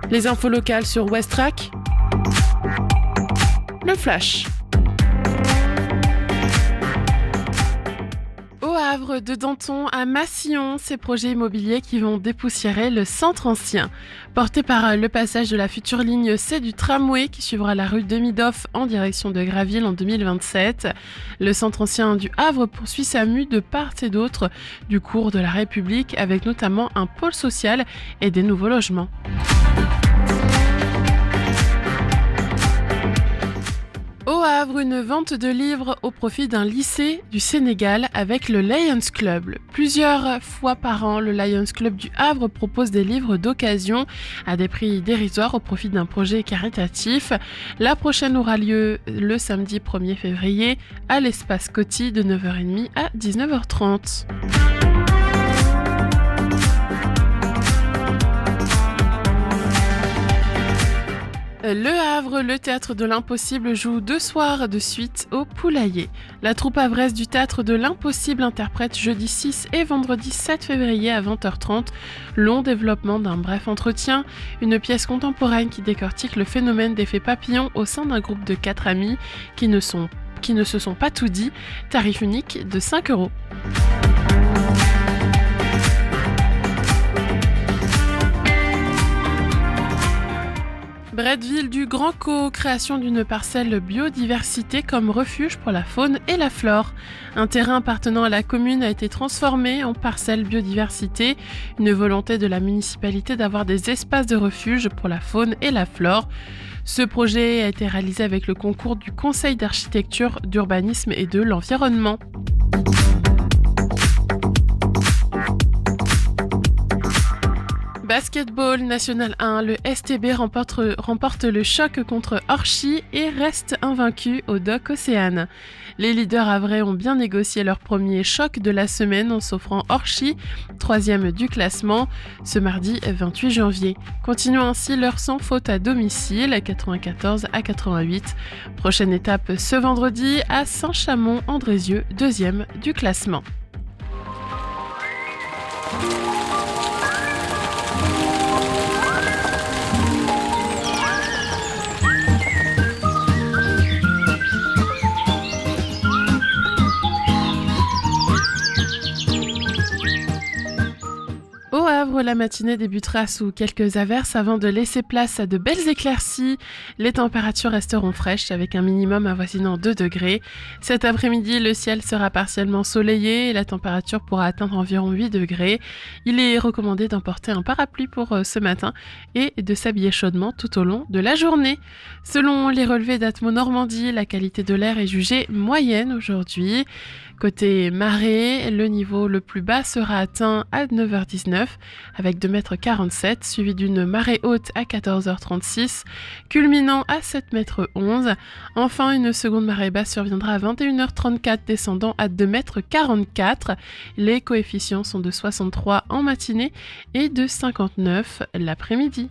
Les infos locales sur West Track. Le Flash. Au Havre, de Danton à Massillon, ces projets immobiliers qui vont dépoussiérer le centre ancien. Porté par le passage de la future ligne C du tramway qui suivra la rue de Midoff en direction de Graville en 2027, le centre ancien du Havre poursuit sa mue de part et d'autre du cours de la République avec notamment un pôle social et des nouveaux logements. Au Havre, une vente de livres au profit d'un lycée du Sénégal avec le Lions Club. Plusieurs fois par an, le Lions Club du Havre propose des livres d'occasion à des prix dérisoires au profit d'un projet caritatif. La prochaine aura lieu le samedi 1er février à l'espace Coty de 9h30 à 19h30. Le Havre, le théâtre de l'impossible joue 2 soirs de suite au Poulailler. La troupe havraise du théâtre de l'impossible interprète jeudi 6 et vendredi 7 février à 20h30 long développement d'un bref entretien, une pièce contemporaine qui décortique le phénomène d'effet papillon au sein d'un groupe de 4 amis qui ne se sont pas tout dit, tarif unique de 5 €. Bretteville du Grand Co, création d'une parcelle biodiversité comme refuge pour la faune et la flore. Un terrain appartenant à la commune a été transformé en parcelle biodiversité, une volonté de la municipalité d'avoir des espaces de refuge pour la faune et la flore. Ce projet a été réalisé avec le concours du Conseil d'architecture, d'urbanisme et de l'environnement. Basketball National 1, le STB remporte le choc contre Orchy et reste invaincu au Doc Océane. Les leaders havrais ont bien négocié leur premier choc de la semaine en s'offrant Orchy, 3e du classement, ce mardi 28 janvier. Continuant ainsi leur sans faute à domicile, 94-88. Prochaine étape ce vendredi à Saint-Chamond-Andrézieux, 2e du classement. Au Havre, la matinée débutera sous quelques averses avant de laisser place à de belles éclaircies. Les températures resteront fraîches avec un minimum avoisinant 2 degrés. Cet après-midi, le ciel sera partiellement soleillé et la température pourra atteindre environ 8 degrés. Il est recommandé d'emporter un parapluie pour ce matin et de s'habiller chaudement tout au long de la journée. Selon les relevés d'Atmo Normandie, la qualité de l'air est jugée moyenne aujourd'hui. Côté marée, le niveau le plus bas sera atteint à 9h19 avec 2,47 m, suivi d'une marée haute à 14h36, culminant à 7,11 m. Enfin, une seconde marée basse surviendra à 21h34, descendant à 2,44 m. Les coefficients sont de 63 en matinée et de 59 l'après-midi.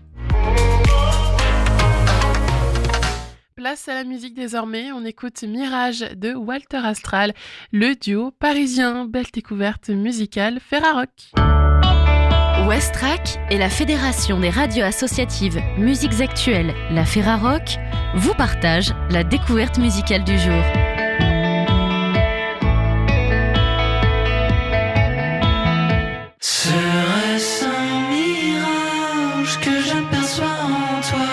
Place à la musique désormais, on écoute Mirage de Walter Astral, le duo parisien, belle découverte musicale Ferrarock. Westrack et la Fédération des radios associatives Musiques Actuelles, la Ferrarock, vous partagent la découverte musicale du jour. Serait-ce un mirage que j'aperçois en toi?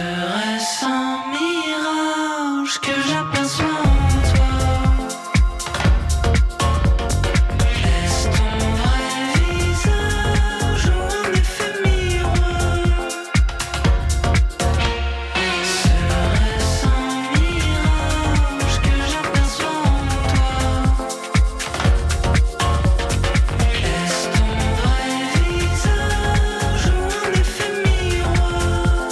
Serait-ce un mirage que j'aperçois en toi? Est-ce ton vrai visage ou un effet miroir? Serait-ce un mirage que j'aperçois en toi? Est-ce ton vrai visage ou un effet miroir?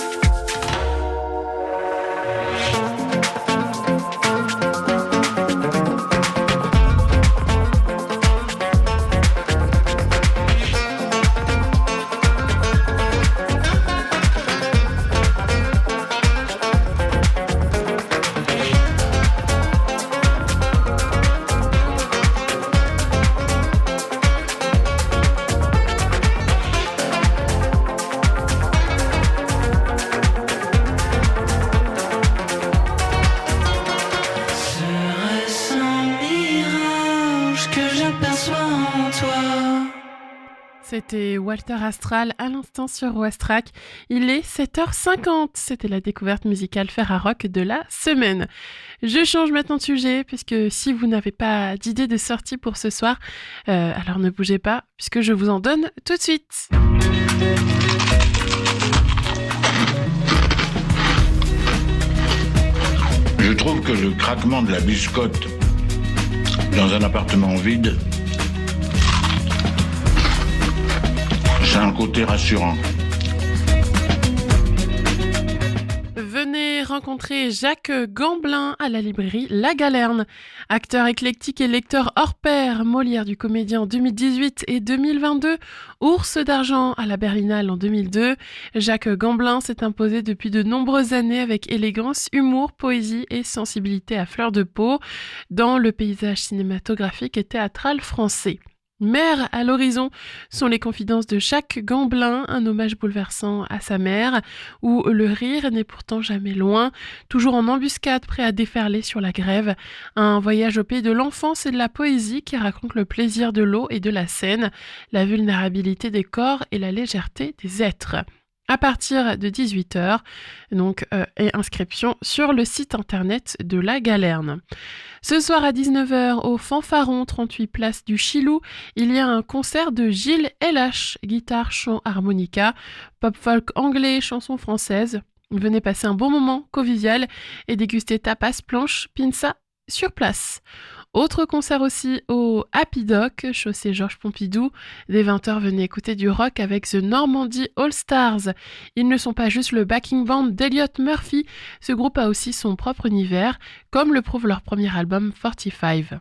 Serait-ce un mirage que j'aperçois en toi? C'était Walter Astral à l'instant sur Westrack. Il est 7h50. C'était la découverte musicale Ferrarock de la semaine. Je change maintenant de sujet puisque si vous n'avez pas d'idée de sortie pour ce soir, alors ne bougez pas puisque je vous en donne tout de suite. Je trouve que le craquement de la biscotte dans un appartement vide, c'est un côté rassurant. Venez rencontrer Jacques Gamblin à la librairie La Galerne. Acteur éclectique et lecteur hors pair, Molière du Comédien en 2018 et 2022, Ours d'argent à la Berlinale en 2002, Jacques Gamblin s'est imposé depuis de nombreuses années avec élégance, humour, poésie et sensibilité à fleur de peau dans le paysage cinématographique et théâtral français. Mère à l'horizon sont les confidences de Jacques Gamblin, un hommage bouleversant à sa mère, où le rire n'est pourtant jamais loin, toujours en embuscade prêt à déferler sur la grève. Un voyage au pays de l'enfance et de la poésie qui raconte le plaisir de l'eau et de la scène, la vulnérabilité des corps et la légèreté des êtres. À partir de 18h, et inscription sur le site internet de La Galerne. Ce soir à 19h, au Fanfaron, 38 place du Chilou, il y a un concert de Gilles LH, guitare, chant, harmonica, pop folk anglais, chansons françaises. Venez passer un bon moment convivial et déguster tapas, planche, pinza sur place. Autre concert aussi au Happy Doc, chaussée Georges Pompidou. Dès 20h, venez écouter du rock avec The Normandy All Stars. Ils ne sont pas juste le backing band d'Elliott Murphy, ce groupe a aussi son propre univers, comme le prouve leur premier album 45.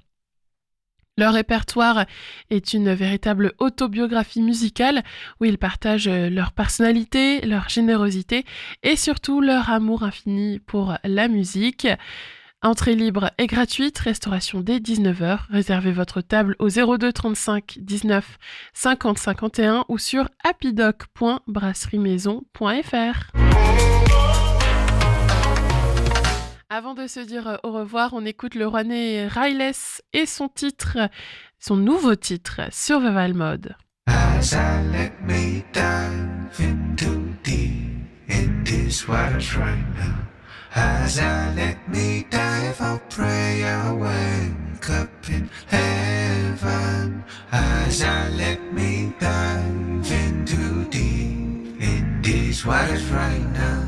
Leur répertoire est une véritable autobiographie musicale où ils partagent leur personnalité, leur générosité et surtout leur amour infini pour la musique. Entrée libre et gratuite, restauration dès 19h. Réservez votre table au 02 35 19 50 51 ou sur happydoc.brasserie-maison.fr. Avant de se dire au revoir, on écoute le Rouennais Ryless et son nouveau titre, Survival Mode. As I let me dive into deep in this waters right now. As I let me dive, I'll pray I wake up in heaven. As I let me dive into deep in these waters right now.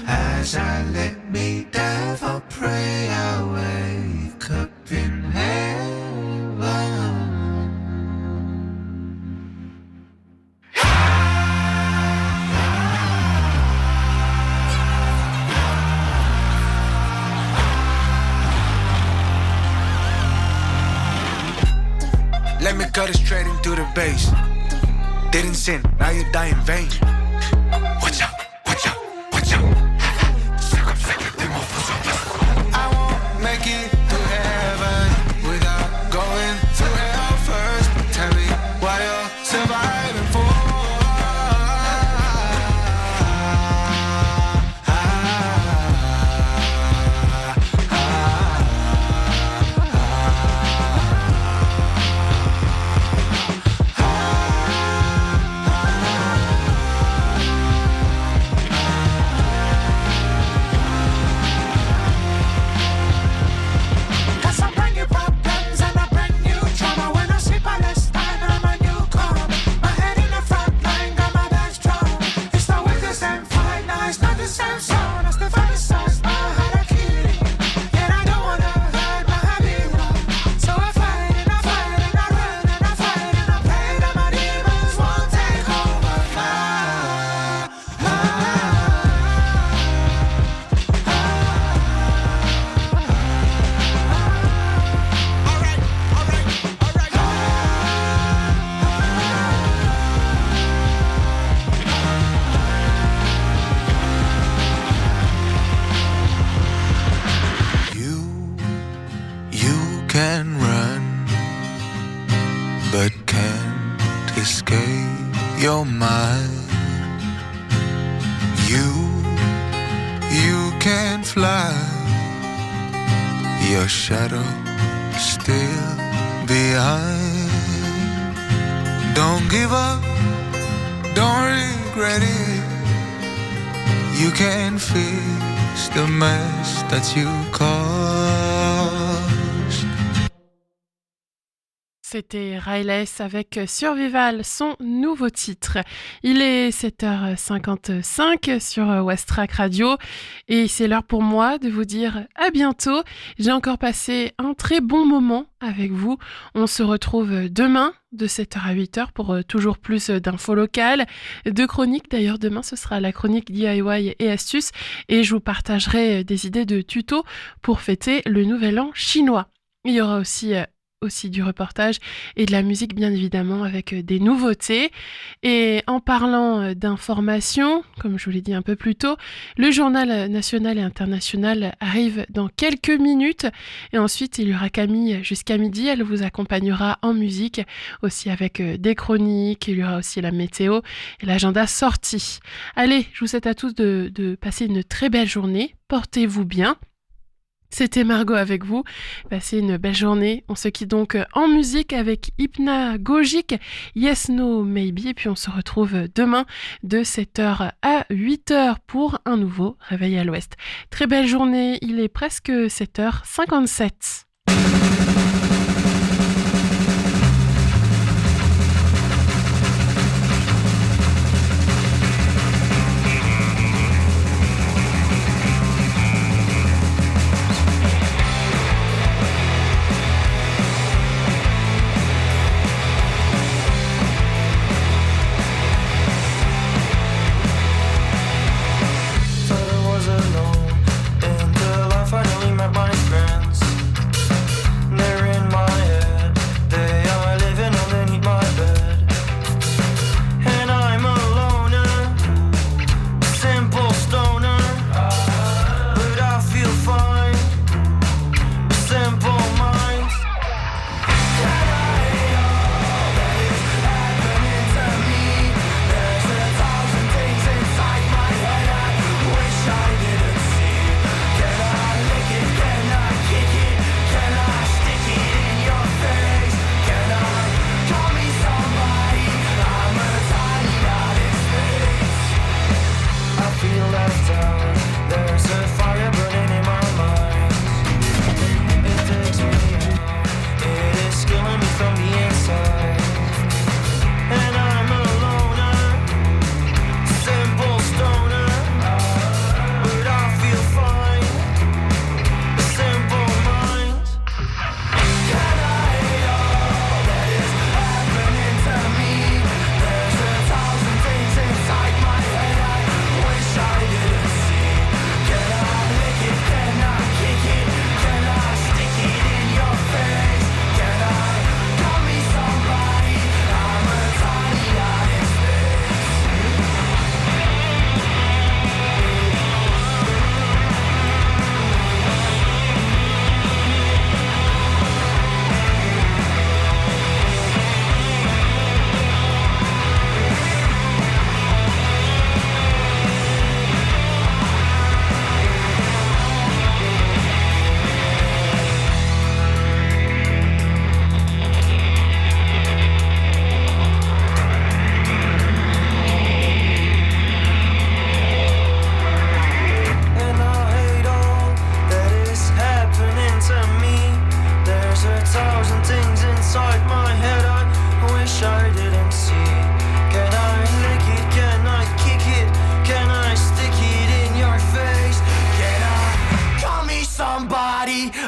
As I let me dive, I'll pray I wake up in heaven. Let me cut it straight into the base. Didn't sin, now you die in vain. Watch out, watch out, watch out. I won't make it to heaven without going through hell first. Tell me why you're surviving for. can't fly. Your shadow still behind. Don't give up, don't regret it. You can fix the mess that you caused. C'était Rayless avec Survival, son nouveau titre. Il est 7h55 sur Westrack Radio et c'est l'heure pour moi de vous dire à bientôt. J'ai encore passé un très bon moment avec vous. On se retrouve demain de 7h à 8h pour toujours plus d'infos locales, de chroniques. D'ailleurs, demain, ce sera la chronique DIY et astuces et je vous partagerai des idées de tutos pour fêter le Nouvel An chinois. Il y aura aussi du reportage et de la musique bien évidemment avec des nouveautés. Et en parlant d'informations, comme je vous l'ai dit un peu plus tôt, le journal national et international arrive dans quelques minutes et ensuite il y aura Camille jusqu'à midi, elle vous accompagnera en musique aussi avec des chroniques, il y aura aussi la météo et l'agenda sorti. Allez, je vous souhaite à tous de passer une très belle journée, portez-vous bien. C'était Margot avec vous, passez une belle journée, on se quitte donc en musique avec Hypnagogic, Yes No Maybe, et puis on se retrouve demain de 7h à 8h pour un nouveau Réveil à l'Ouest. Très belle journée, il est presque 7h57.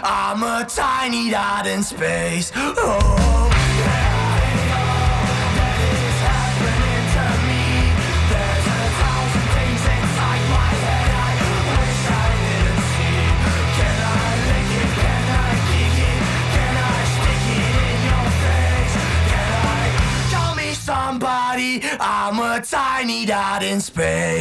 I'm a tiny dot in space. Oh. I'm a tiny dot in space.